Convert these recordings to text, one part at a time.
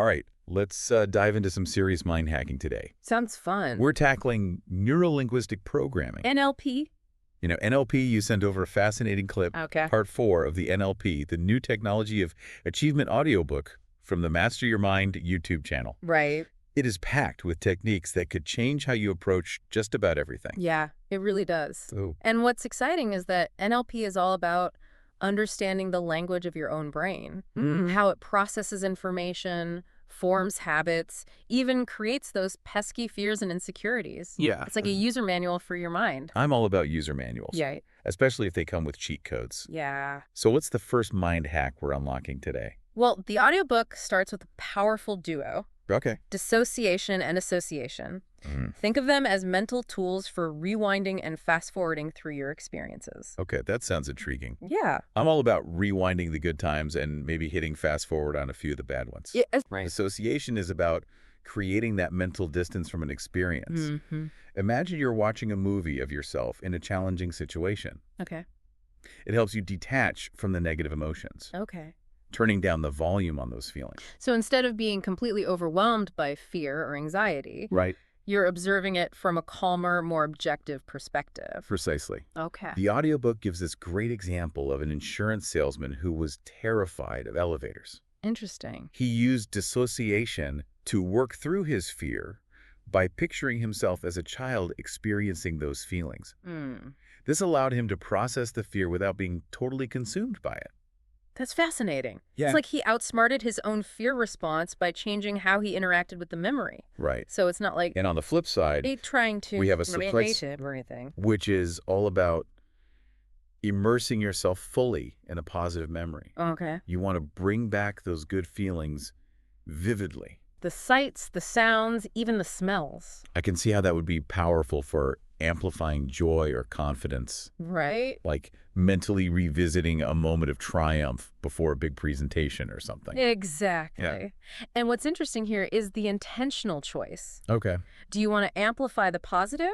All right, let's dive into some serious mind hacking today. Sounds fun. We're tackling neuro-linguistic programming. NLP? You know, NLP, you sent over a fascinating clip, Okay. part 4 of the NLP, the New Technology of Achievement audiobook from the Master Your Mind YouTube channel. Right. It is packed with techniques that could change how you approach just about everything. Yeah, it really does. Oh. And what's exciting is that NLP is all about understanding the language of your own brain, how it processes information, forms habits, even creates those pesky fears and insecurities. Yeah. It's like a user manual for your mind. I'm all about user manuals, Yeah. especially if they come with cheat codes. Yeah. So what's the first mind hack we're unlocking today? Well, the audiobook starts with a powerful duo, Okay. dissociation and association. Think of them as mental tools for rewinding and fast-forwarding through your experiences. Okay, that sounds intriguing. Yeah. I'm all about rewinding the good times and maybe hitting fast forward on a few of the bad ones. Yeah, right. Association is about creating that mental distance from an experience. Imagine you're watching a movie of yourself in a challenging situation. Okay. It helps you detach from the negative emotions, Okay. turning down the volume on those feelings. So instead of being completely overwhelmed by fear or anxiety, Right. you're observing it from a calmer, more objective perspective. Precisely. Okay. The audiobook gives this great example of an insurance salesman who was terrified of elevators. Interesting. He used dissociation to work through his fear by picturing himself as a child experiencing those feelings. This allowed him to process the fear without being totally consumed by it. That's fascinating. Yeah. It's like he outsmarted his own fear response by changing how he interacted with the memory. Right. So it's not like And on the flip side, trying to we have a manipulate surprise, it or anything. which is all about immersing yourself fully in a positive memory. Okay. You want to bring back those good feelings vividly. The sights, the sounds, even the smells. I can see how that would be powerful for amplifying joy or confidence, Right? like mentally revisiting a moment of triumph before a big presentation or something. Exactly. Yeah. And what's interesting here is the intentional choice. Okay. Do you want to amplify the positive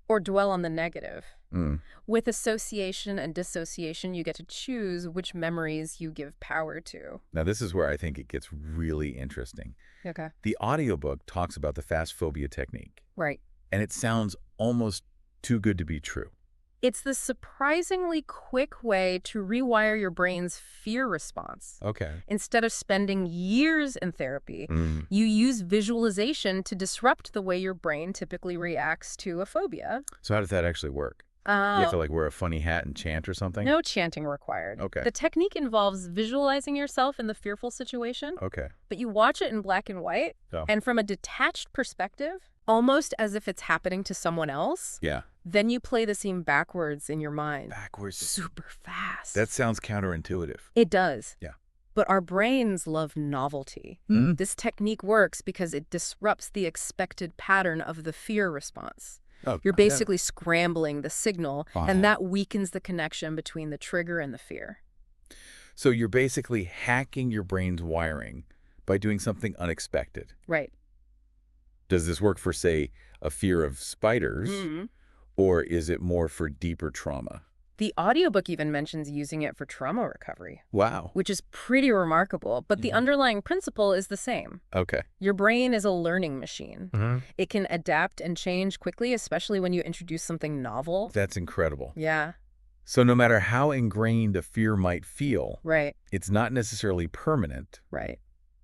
or dwell on the negative? With association and dissociation, you get to choose which memories you give power to. Now, this is where I think it gets really interesting. Okay. The audiobook talks about the fast phobia technique, Right. and it sounds almost too good to be true. It's the surprisingly quick way to rewire your brain's fear response. Okay. Instead of spending years in therapy, you use visualization to disrupt the way your brain typically reacts to a phobia. So how does that actually work? You have to like wear a funny hat and chant or something? No chanting required. Okay. The technique involves visualizing yourself in the fearful situation, Okay. but you watch it in black and white, Oh. and from a detached perspective, almost as if it's happening to someone else. Yeah. Then you play the scene backwards in your mind. Backwards. Super fast. That sounds counterintuitive. It does. Yeah. But our brains love novelty. This technique works because it disrupts the expected pattern of the fear response. Oh, You're basically scrambling the signal, Wow. and that weakens the connection between the trigger and the fear. So you're basically hacking your brain's wiring by doing something unexpected. Right. Does this work for, say, a fear of spiders, or is it more for deeper trauma? The audiobook even mentions using it for trauma recovery, Wow. which is pretty remarkable, but the underlying principle is the same. Okay. Your brain is a learning machine. It can adapt and change quickly, especially when you introduce something novel. That's incredible. Yeah, So no matter how ingrained a fear might feel, right, it's not necessarily permanent. right.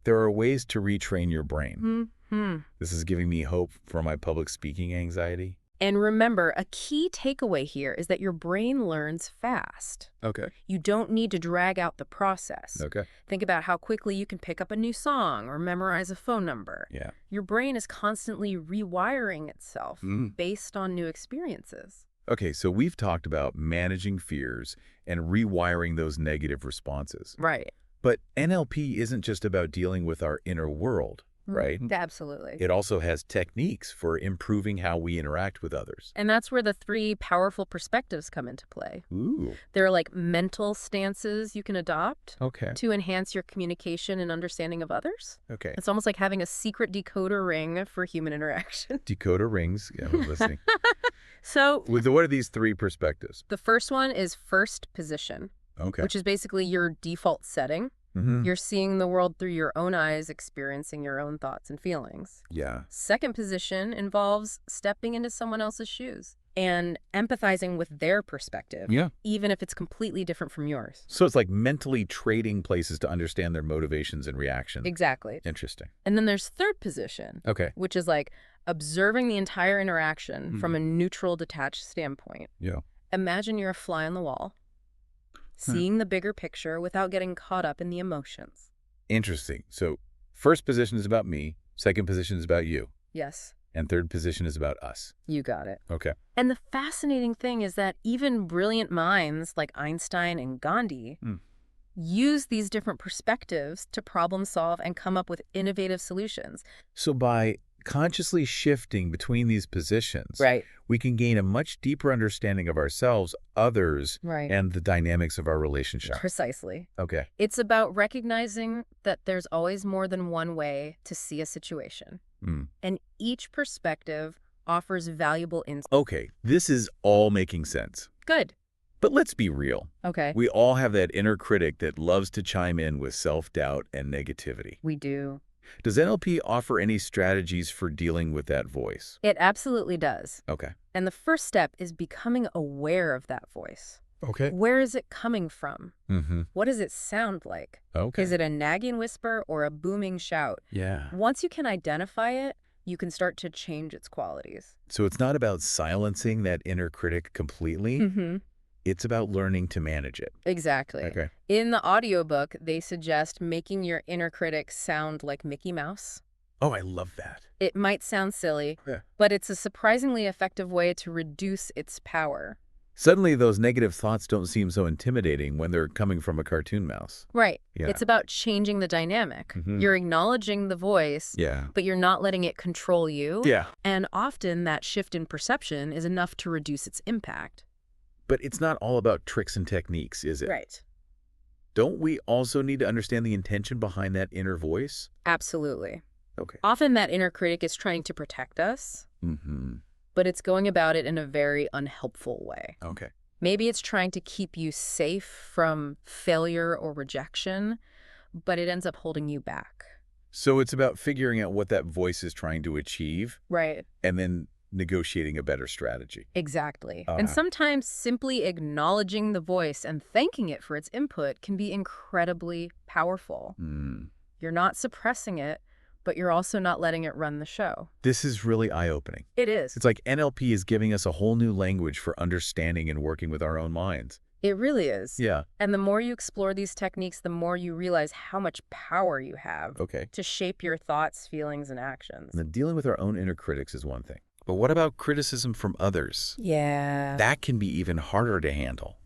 There are ways to retrain your brain. Hmm. This is giving me hope for my public speaking anxiety. And remember, a key takeaway here is that your brain learns fast. Okay. You don't need to drag out the process. Okay. Think about how quickly you can pick up a new song or memorize a phone number. Yeah. Your brain is constantly rewiring itself based on new experiences. Okay, so we've talked about managing fears and rewiring those negative responses. Right. But NLP isn't just about dealing with our inner world, right? Absolutely. It also has techniques for improving how we interact with others. And that's where the 3 powerful perspectives come into play. Ooh. There are like mental stances you can adopt Okay. to enhance your communication and understanding of others. Okay. It's almost like having a secret decoder ring for human interaction. Decoder rings. Yeah, I'm listening. So What are these 3 perspectives? the first one is first position, Okay. which is basically your default setting. You're seeing the world through your own eyes, experiencing your own thoughts and feelings. Yeah. Second position involves stepping into someone else's shoes and empathizing with their perspective, Yeah. even if it's completely different from yours. So it's like mentally trading places to understand their motivations and reactions. Exactly. Interesting. And then there's third position, Okay. which is like observing the entire interaction from a neutral, detached standpoint. Yeah. Imagine you're a fly on the wall, seeing the bigger picture without getting caught up in the emotions. Interesting. So first position is about me, second position is about you, Yes, and third position is about us. you got it. Okay. And the fascinating thing is that even brilliant minds like Einstein and Gandhi use these different perspectives to problem solve and come up with innovative solutions. So by consciously shifting between these positions, Right. we can gain a much deeper understanding of ourselves, others, Right. and the dynamics of our relationship. Precisely. Okay. It's about recognizing that there's always more than one way to see a situation. And each perspective offers valuable insight. Okay, this is all making sense. Good. But let's be real. Okay. We all have that inner critic that loves to chime in with self-doubt and negativity. We do. Does NLP offer any strategies for dealing with that voice? It absolutely does. Okay. And the first step is becoming aware of that voice. Okay. Where is it coming from? Mm-hmm. What does it sound like? Okay. Is it a nagging whisper or a booming shout? Yeah. Once you can identify it, you can start to change its qualities. So it's not about silencing that inner critic completely. Mm-hmm. It's about learning to manage it. Exactly. Okay. In the audiobook, they suggest making your inner critic sound like Mickey Mouse. Oh, I love that. It might sound silly, Yeah. but it's a surprisingly effective way to reduce its power. Suddenly, those negative thoughts don't seem so intimidating when they're coming from a cartoon mouse. Right. Yeah. It's about changing the dynamic. Mhm. You're acknowledging the voice, Yeah. but you're not letting it control you. Yeah. And often that shift in perception is enough to reduce its impact. But it's not all about tricks and techniques, is it? Right. Don't we also need to understand the intention behind that inner voice? Absolutely. Okay. Often that inner critic is trying to protect us, Mm-hmm. but it's going about it in a very unhelpful way. Okay. Maybe it's trying to keep you safe from failure or rejection, but it ends up holding you back. So it's about figuring out what that voice is trying to achieve Right. and then negotiating a better strategy. Exactly. Uh-huh. And sometimes simply acknowledging the voice and thanking it for its input can be incredibly powerful. You're not suppressing it, but you're also not letting it run the show. This is really eye-opening. It is. It's like NLP is giving us a whole new language for understanding and working with our own minds. It really is. Yeah. And the more you explore these techniques, the more you realize how much power you have Okay. to shape your thoughts, feelings, and actions. And then dealing with our own inner critics is one thing. But what about criticism from others? Yeah. That can be even harder to handle.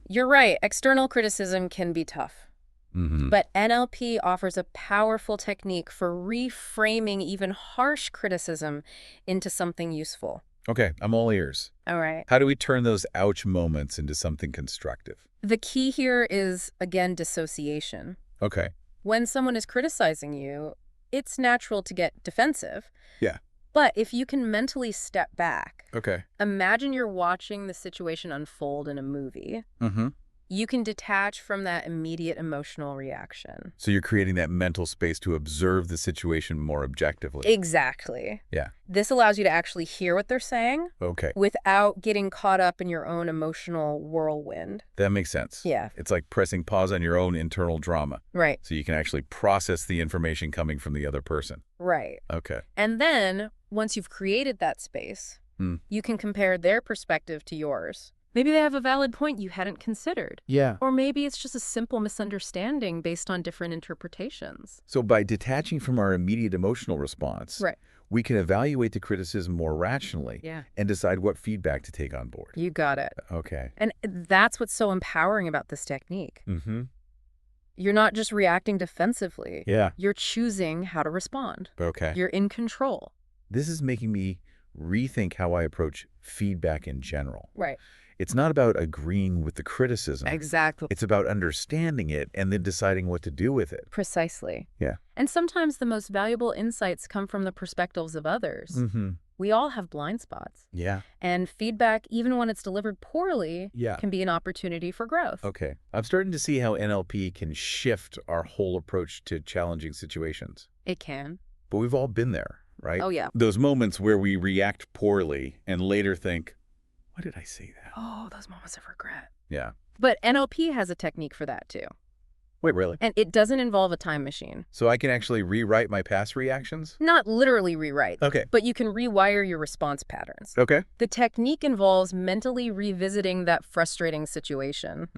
You're right. External criticism can be tough. Mm-hmm. But NLP offers a powerful technique for reframing even harsh criticism into something useful. Okay, I'm all ears. All right. How do we turn those ouch moments into something constructive? The key here is, again, dissociation. Okay. When someone is criticizing you, it's natural to get defensive. Yeah. But if you can mentally step back, Okay. imagine you're watching the situation unfold in a movie. Mm-hmm. You can detach from that immediate emotional reaction. So you're creating that mental space to observe the situation more objectively. Exactly. Yeah. This allows you to actually hear what they're saying Okay. without getting caught up in your own emotional whirlwind. That makes sense. Yeah. It's like pressing pause on your own internal drama. Right. So you can actually process the information coming from the other person. Right. Okay. And then, once you've created that space, you can compare their perspective to yours. Maybe they have a valid point you hadn't considered. Yeah. Or maybe it's just a simple misunderstanding based on different interpretations. So by detaching from our immediate emotional response, Right. we can evaluate the criticism more rationally and decide what feedback to take on board. You got it. Okay. And that's what's so empowering about this technique. Mm-hmm. You're not just reacting defensively. Yeah. You're choosing how to respond. Okay. You're in control. This is making me rethink how I approach feedback in general. Right. It's not about agreeing with the criticism. Exactly. It's about understanding it and then deciding what to do with it. Precisely. Yeah. And sometimes the most valuable insights come from the perspectives of others. Mm-hmm. We all have blind spots. Yeah. And feedback, even when it's delivered poorly, Yeah. can be an opportunity for growth. Okay. I'm starting to see how NLP can shift our whole approach to challenging situations. It can. But we've all been there, right? Oh, yeah. Those moments where we react poorly and later think, why did I say that? Oh, those moments of regret. Yeah. But NLP has a technique for that, too. Wait, really? And it doesn't involve a time machine. So I can actually rewrite my past reactions? Not literally rewrite. Okay. But you can rewire your response patterns. Okay. The technique involves mentally revisiting that frustrating situation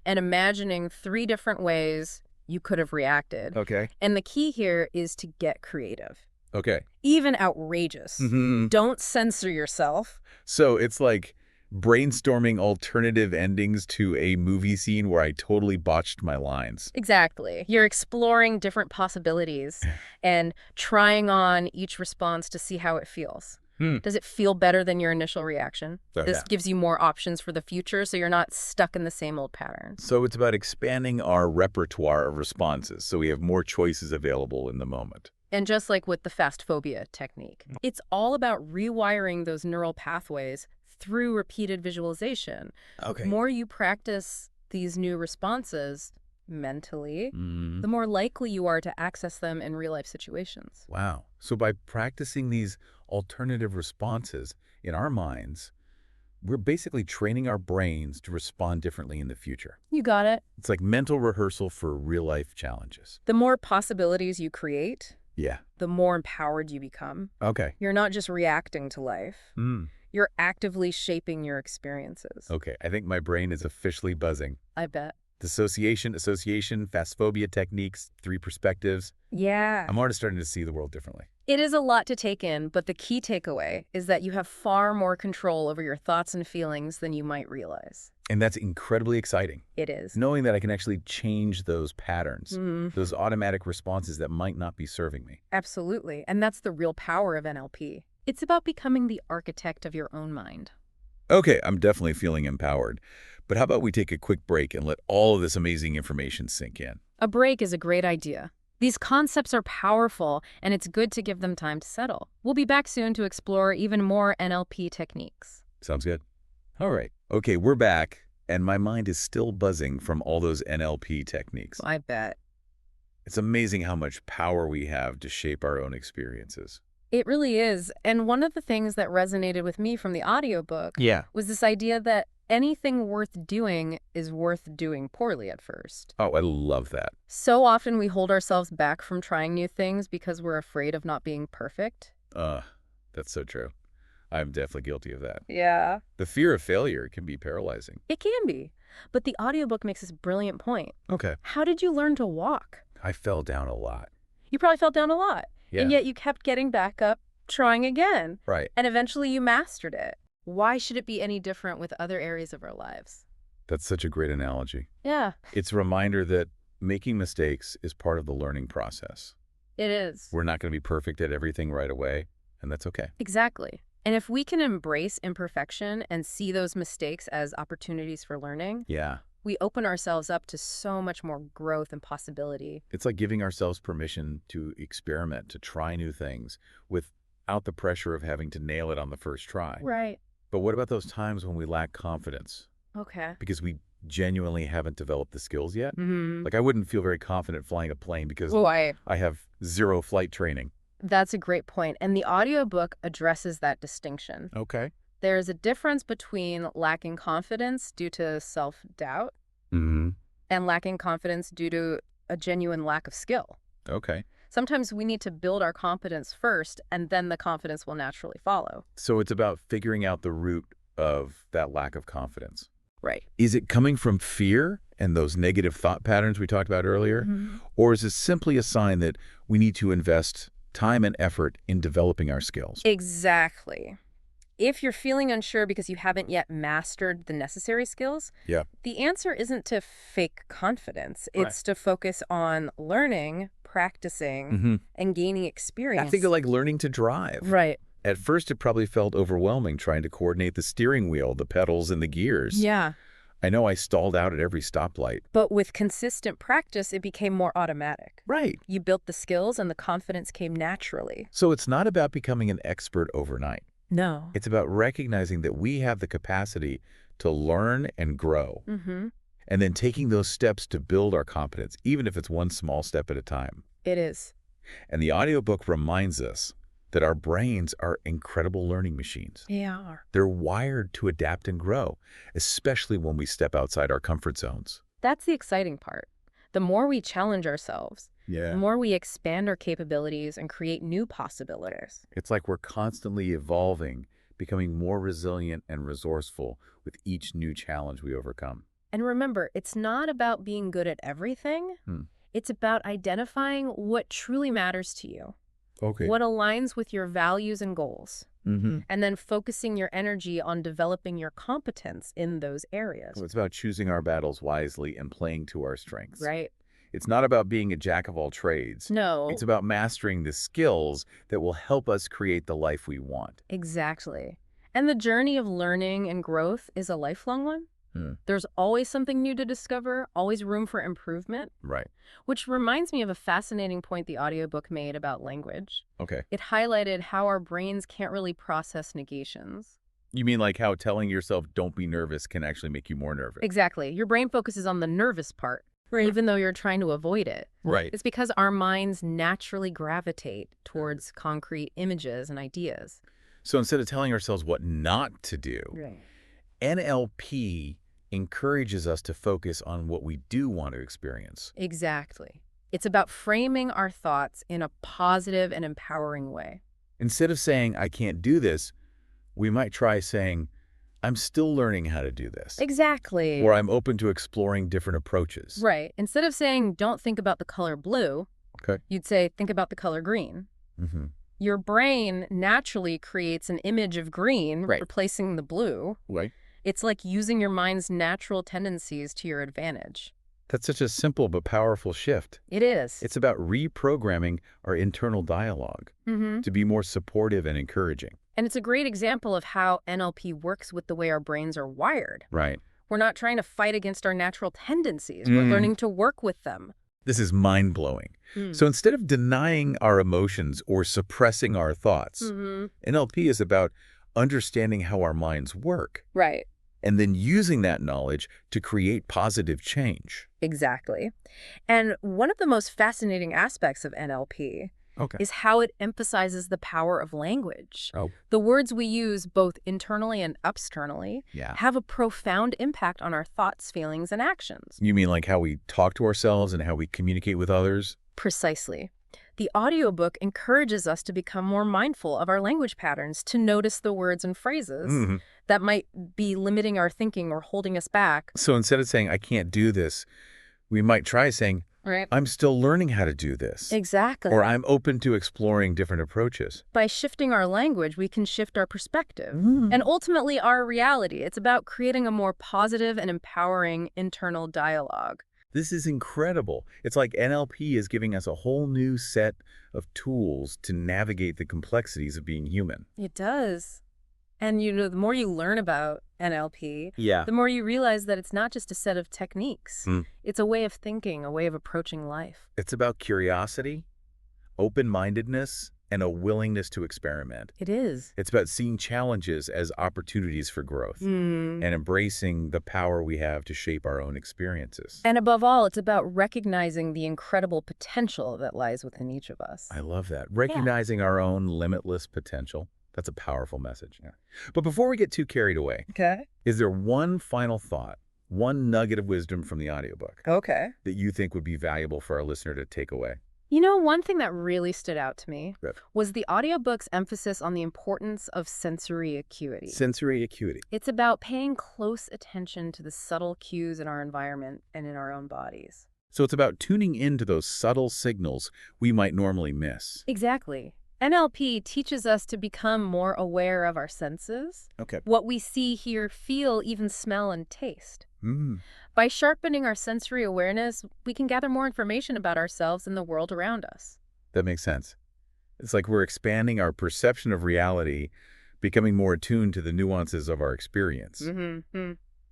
and imagining 3 different ways you could have reacted. Okay. And the key here is to get creative. Okay. Even outrageous. Don't censor yourself. So it's like brainstorming alternative endings to a movie scene where I totally botched my lines. Exactly. You're exploring different possibilities and trying on each response to see how it feels. Does it feel better than your initial reaction? This gives you more options for the future, so you're not stuck in the same old patterns. So it's about expanding our repertoire of responses so we have more choices available in the moment. And just like with the fast phobia technique, it's all about rewiring those neural pathways through repeated visualization. Okay. The more you practice these new responses mentally, the more likely you are to access them in real-life situations. Wow. So by practicing these alternative responses in our minds, we're basically training our brains to respond differently in the future. You got it. It's like mental rehearsal for real-life challenges. The more possibilities you create, Yeah. the more empowered you become. Okay. You're not just reacting to life. You're actively shaping your experiences. Okay. I think my brain is officially buzzing. I bet. Dissociation, association, fast phobia techniques, 3 perspectivves. Yeah. I'm already starting to see the world differently. It is a lot to take in, but the key takeaway is that you have far more control over your thoughts and feelings than you might realize. And that's incredibly exciting. It is. Knowing that I can actually change those patterns, those automatic responses that might not be serving me. Absolutely. And that's the real power of NLP. It's about becoming the architect of your own mind. Okay, I'm definitely feeling empowered. But how about we take a quick break and let all of this amazing information sink in? A break is a great idea. These concepts are powerful, and it's good to give them time to settle. We'll be back soon to explore even more NLP techniques. Sounds good. All right. Okay, we're back, and my mind is still buzzing from all those NLP techniques. I bet. It's amazing how much power we have to shape our own experiences. It really is. And one of the things that resonated with me from the audiobook was this idea that anything worth doing is worth doing poorly at first. Oh, I love that. So often we hold ourselves back from trying new things because we're afraid of not being perfect. That's so true. I'm definitely guilty of that. Yeah. The fear of failure can be paralyzing. It can be. But the audiobook makes this brilliant point. Okay. How did you learn to walk? I fell down a lot. You probably fell down a lot. Yeah. And yet you kept getting back up, trying again. Right. And eventually you mastered it. Why should it be any different with other areas of our lives? That's such a great analogy. Yeah. It's a reminder that making mistakes is part of the learning process. It is. We're not going to be perfect at everything right away, and that's okay. Exactly. And if we can embrace imperfection and see those mistakes as opportunities for learning, we open ourselves up to so much more growth and possibility. It's like giving ourselves permission to experiment, to try new things without the pressure of having to nail it on the first try. Right. But what about those times when we lack confidence? Okay. Because we genuinely haven't developed the skills yet? Mm-hmm. Like I wouldn't feel very confident flying a plane because I have 0 flight training. That's a great point. And the audiobook addresses that distinction. Okay. There's a difference between lacking confidence due to self-doubt and lacking confidence due to a genuine lack of skill. Okay. Sometimes we need to build our confidence first, and then the confidence will naturally follow. So it's about figuring out the root of that lack of confidence. Right. Is it coming from fear and those negative thought patterns we talked about earlier? Or is it simply a sign that we need to invest time and effort in developing our skills? Exactly. If you're feeling unsure because you haven't yet mastered the necessary skills, the answer isn't to fake confidence. It's to focus on learning, practicing, and gaining experience. I think of like learning to drive. Right. At first, it probably felt overwhelming trying to coordinate the steering wheel, the pedals, and the gears. Yeah. I know I stalled out at every stoplight. But with consistent practice, it became more automatic. Right. You built the skills and the confidence came naturally. So it's not about becoming an expert overnight. No. It's about recognizing that we have the capacity to learn and grow, and then taking those steps to build our competence, even if it's one small step at a time. It is. And the audiobook reminds us that our brains are incredible learning machines. They are. They're wired to adapt and grow, especially when we step outside our comfort zones. That's the exciting part. The more we challenge ourselves, the more we expand our capabilities and create new possibilities. It's like we're constantly evolving, becoming more resilient and resourceful with each new challenge we overcome. And remember, it's not about being good at everything. It's about identifying what truly matters to you, what aligns with your values and goals, and then focusing your energy on developing your competence in those areas. So it's about choosing our battles wisely and playing to our strengths. Right. It's not about being a jack of all trades. No. It's about mastering the skills that will help us create the life we want. Exactly. And the journey of learning and growth is a lifelong one. There's always something new to discover, always room for improvement. Right. Which reminds me of a fascinating point the audiobook made about language. Okay. It highlighted how our brains can't really process negations. You mean like how telling yourself don't be nervous can actually make you more nervous? Exactly. Your brain focuses on the nervous part, even though you're trying to avoid it. Right. It's because our minds naturally gravitate towards concrete images and ideas. So instead of telling ourselves what not to do, NLP encourages us to focus on what we do want to experience. Exactly. It's about framing our thoughts in a positive and empowering way. Instead of saying, I can't do this, we might try saying, I'm still learning how to do this. Exactly. Or I'm open to exploring different approaches. Right. Instead of saying, don't think about the color blue, you'd say, think about the color green. Your brain naturally creates an image of green, replacing the blue. Right. It's like using your mind's natural tendencies to your advantage. That's such a simple but powerful shift. It is. It's about reprogramming our internal dialogue to be more supportive and encouraging. And it's a great example of how NLP works with the way our brains are wired. Right. We're not trying to fight against our natural tendencies. We're learning to work with them. This is mind-blowing. So instead of denying our emotions or suppressing our thoughts, NLP is about understanding how our minds work. Right. And then using that knowledge to create positive change. Exactly. And one of the most fascinating aspects of NLP is how it emphasizes the power of language. The words we use both internally and externally have a profound impact on our thoughts, feelings, and actions. You mean like how we talk to ourselves and how we communicate with others? Precisely. The audiobook encourages us to become more mindful of our language patterns, to notice the words and phrases that might be limiting our thinking or holding us back. So instead of saying, I can't do this, we might try saying, I'm still learning how to do this. Exactly. Or I'm open to exploring different approaches. By shifting our language, we can shift our perspective and ultimately our reality. It's about creating a more positive and empowering internal dialogue. This is incredible. It's like NLP is giving us a whole new set of tools to navigate the complexities of being human. It does. And, the more you learn about NLP, Yeah. the more you realize that it's not just a set of techniques. It's a way of thinking, a way of approaching life. It's about curiosity, open-mindedness, and a willingness to experiment. It is. It's about seeing challenges as opportunities for growth and embracing the power we have to shape our own experiences. And above all, it's about recognizing the incredible potential that lies within each of us. I love that. Recognizing our own limitless potential. That's a powerful message. But before we get too carried away, is there one final thought, one nugget of wisdom from the audiobook that you think would be valuable for our listener to take away? One thing that really stood out to me was the audiobook's emphasis on the importance of sensory acuity. Sensory acuity. It's about paying close attention to the subtle cues in our environment and in our own bodies. So it's about tuning into those subtle signals we might normally miss. Exactly. NLP teaches us to become more aware of our senses, what we see, hear, feel, even smell and taste. By sharpening our sensory awareness, we can gather more information about ourselves and the world around us. That makes sense. It's like we're expanding our perception of reality, becoming more attuned to the nuances of our experience.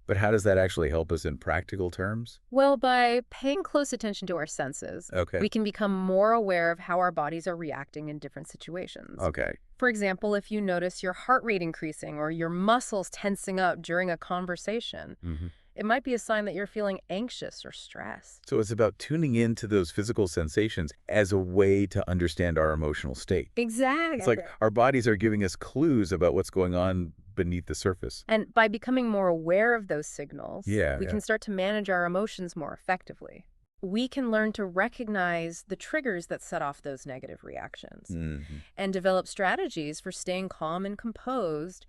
But how does that actually help us in practical terms? Well, by paying close attention to our senses, Okay. we can become more aware of how our bodies are reacting in different situations. Okay. For example, if you notice your heart rate increasing or your muscles tensing up during a conversation, Hmm. it might be a sign that you're feeling anxious or stressed. So it's about tuning into those physical sensations as a way to understand our emotional state. Exactly. It's like our bodies are giving us clues about what's going on beneath the surface. And by becoming more aware of those signals, Yeah, we yeah. can start to manage our emotions more effectively. We can learn to recognize the triggers that set off those negative reactions Hmm. and develop strategies for staying calm and composed,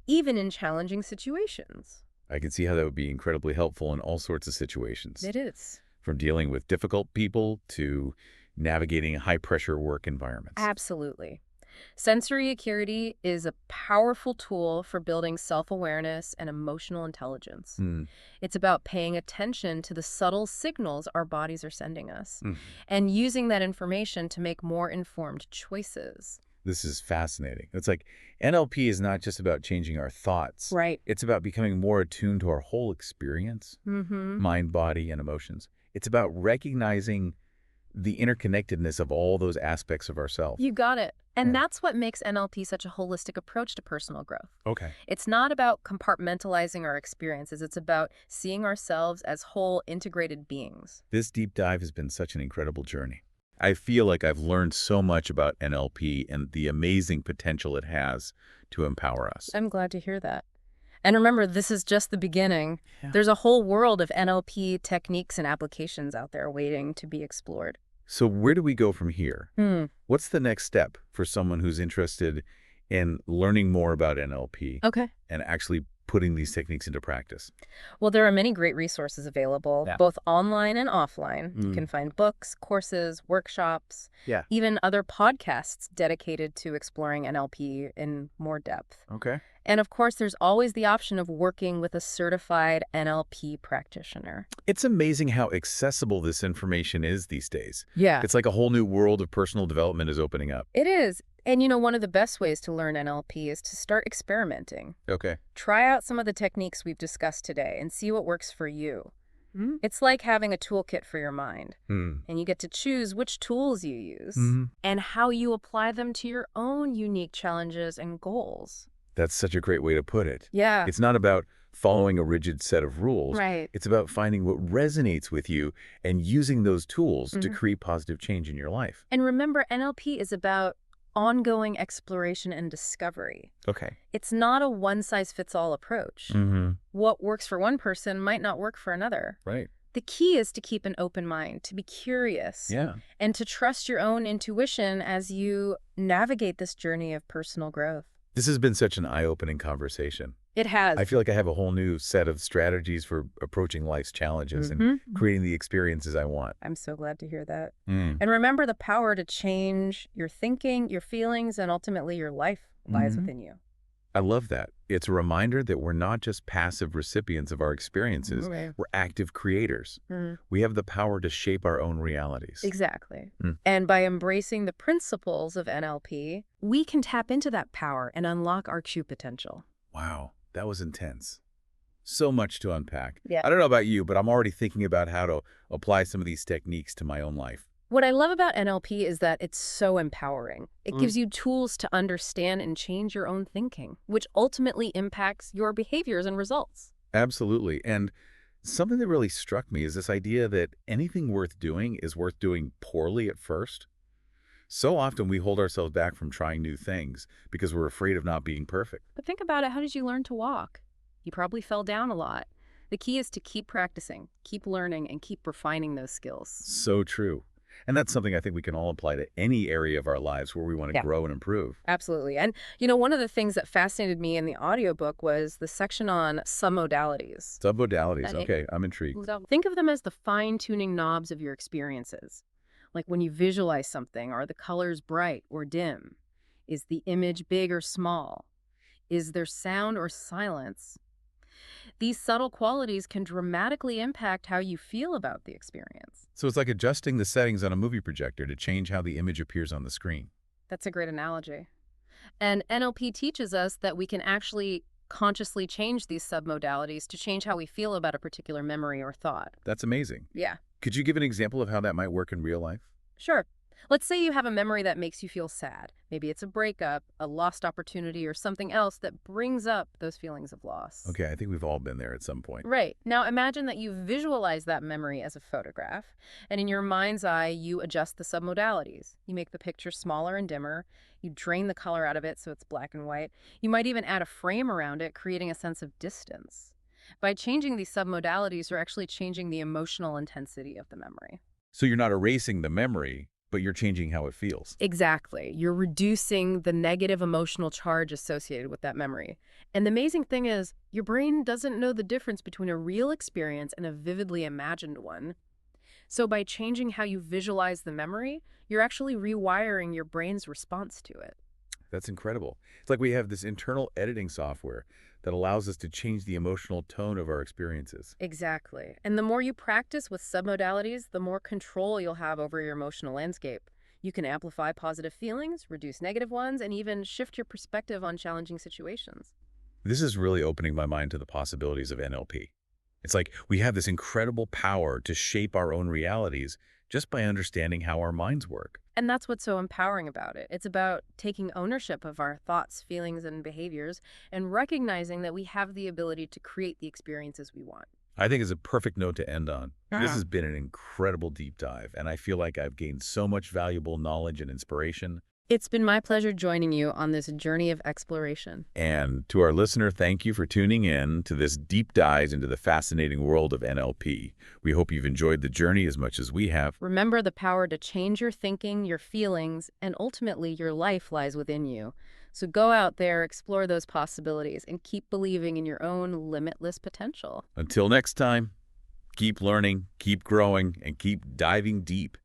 even in challenging situations. I can see how that would be incredibly helpful in all sorts of situations, It is. from dealing with difficult people to navigating high-pressure work environments. Absolutely. Sensory acuity is a powerful tool for building self-awareness and emotional intelligence. Hmm. It's about paying attention to the subtle signals our bodies are sending us Hmm. and using that information to make more informed choices. This is fascinating. It's like NLP is not just about changing our thoughts. Right. It's about becoming more attuned to our whole experience, Mm-hmm. mind, body, and emotions. It's about recognizing the interconnectedness of all those aspects of ourselves. You got it. And Yeah. that's what makes NLP such a holistic approach to personal growth. Okay. It's not about compartmentalizing our experiences. It's about seeing ourselves as whole, integrated beings. This deep dive has been such an incredible journey. I feel like I've learned so much about NLP and the amazing potential it has to empower us. I'm glad to hear that. And remember, this is just the beginning. Yeah. There's a whole world of NLP techniques and applications out there waiting to be explored. So where do we go from here? Hmm. What's the next step for someone who's interested in learning more about NLP Okay. and actually putting these techniques into practice? Well, there are many great resources available, Yeah. both online and offline. You Mm. can find books, courses, workshops, Yeah. even other podcasts dedicated to exploring NLP in more depth. Okay. And of course, there's always the option of working with a certified NLP practitioner. It's amazing how accessible this information is these days. Yeah. It's like a whole new world of personal development is opening up. It is. And one of the best ways to learn NLP is to start experimenting. Okay. Try out some of the techniques we've discussed today and see what works for you. It's like having a toolkit for your mind, Hmm. and you get to choose which tools you use Hmm. and how you apply them to your own unique challenges and goals. That's such a great way to put it. Yeah. It's not about following a rigid set of rules. Right. It's about finding what resonates with you and using those tools to Mhm. create positive change in your life. And remember, NLP is about ongoing exploration and discovery. Okay. It's not a one-size-fits-all approach. Mm-hmm. What works for one person might not work for another. Right. The key is to keep an open mind, to be curious, Yeah. and to trust your own intuition as you navigate this journey of personal growth. This has been such an eye-opening conversation. It has. I feel like I have a whole new set of strategies for approaching life's challenges and Mhm. creating the experiences I want. I'm so glad to hear that. Mm. And remember, the power to change your thinking, your feelings, and ultimately your life lies Mhm. within you. I love that. It's a reminder that we're not just passive recipients of our experiences. Right. We're active creators. Mhm. We have the power to shape our own realities. Exactly. Mm. And by embracing the principles of NLP, we can tap into that power and unlock our true potential. Wow, that was intense. So much to unpack. Yeah. I don't know about you, but I'm already thinking about how to apply some of these techniques to my own life. What I love about NLP is that it's so empowering. It Mm. gives you tools to understand and change your own thinking, which ultimately impacts your behaviors and results. Absolutely. And something that really struck me is this idea that anything worth doing is worth doing poorly at first. So often we hold ourselves back from trying new things because we're afraid of not being perfect. But think about it. How did you learn to walk? You probably fell down a lot. The key is to keep practicing, keep learning, and keep refining those skills. So true. And that's something I think we can all apply to any area of our lives where we want to Yeah. grow and improve. Absolutely. And, one of the things that fascinated me in the audiobook was the section on submodalities. Submodalities. And it- Okay, I'm intrigued. Think of them as the fine-tuning knobs of your experiences. Like when you visualize something, are the colors bright or dim? Is the image big or small? Is there sound or silence? These subtle qualities can dramatically impact how you feel about the experience. So it's like adjusting the settings on a movie projector to change how the image appears on the screen. That's a great analogy. And NLP teaches us that we can actually consciously change these submodalities to change how we feel about a particular memory or thought. That's amazing. Yeah. Could you give an example of how that might work in real life? Sure. Let's say you have a memory that makes you feel sad. Maybe it's a breakup, a lost opportunity, or something else that brings up those feelings of loss. Okay, I think we've all been there at some point. Right. Now imagine that you visualize that memory as a photograph, and in your mind's eye, you adjust the submodalities. You make the picture smaller and dimmer. You drain the color out of it so it's black and white. You might even add a frame around it, creating a sense of distance. By changing these submodalities, you're actually changing the emotional intensity of the memory. So you're not erasing the memory, but you're changing how it feels. Exactly. You're reducing the negative emotional charge associated with that memory. And the amazing thing is, your brain doesn't know the difference between a real experience and a vividly imagined one. So by changing how you visualize the memory, you're actually rewiring your brain's response to it. That's incredible. It's like we have this internal editing software that allows us to change the emotional tone of our experiences. Exactly. And the more you practice with submodalities, the more control you'll have over your emotional landscape. You can amplify positive feelings, reduce negative ones, and even shift your perspective on challenging situations. This is really opening my mind to the possibilities of NLP. It's like we have this incredible power to shape our own realities just by understanding how our minds work. And that's what's so empowering about it. It's about taking ownership of our thoughts, feelings, and behaviors, and recognizing that we have the ability to create the experiences we want. I think it's a perfect note to end on. This has been an incredible deep dive, and I feel like I've gained so much valuable knowledge and inspiration. It's been my pleasure joining you on this journey of exploration. And to our listener, thank you for tuning in to this deep dive into the fascinating world of NLP. We hope you've enjoyed the journey as much as we have. Remember, the power to change your thinking, your feelings, and ultimately your life lies within you. So go out there, explore those possibilities, and keep believing in your own limitless potential. Until next time, keep learning, keep growing, and keep diving deep